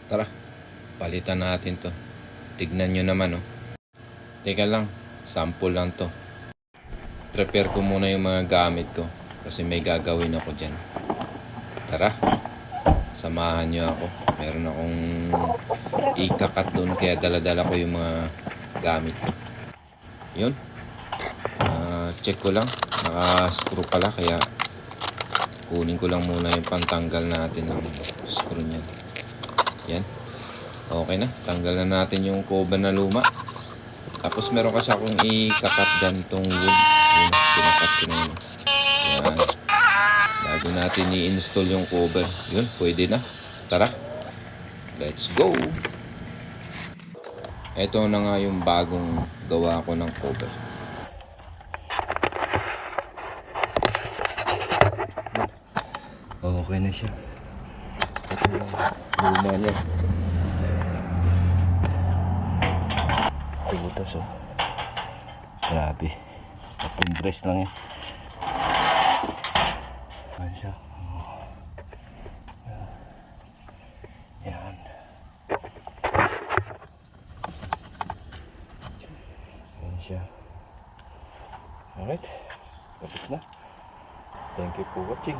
Tara, palitan natin to. Tignan nyo naman, oh. Teka lang, sample lang to. Prepare ko muna yung mga gamit ko kasi may gagawin ako dyan. Tara, samahan nyo ako. Meron akong ikakat doon kaya dala-dala ko yung mga gamit ko. Yun. Check ko lang. Naka-screw pala kaya kunin ko lang muna yung pantanggal natin ng screw niyan. Yan. Okay na. Tanggal na natin yung cover na luma. Tapos meron kasi akong ikakat ganitong wood. Yun. Pinakat ko na yun. Yan. Bago natin i-install yung cover. Yun. Pwede na. Tara. Let's go. Ito na nga yung bagong gawa ko ng cover. Okay na siya. Ito yung luma niya. Butas, oh. Grabe. Compress lang yan. Ayan siya. Yan. Ayan siya. Alright. Tapos na. Thank you for watching.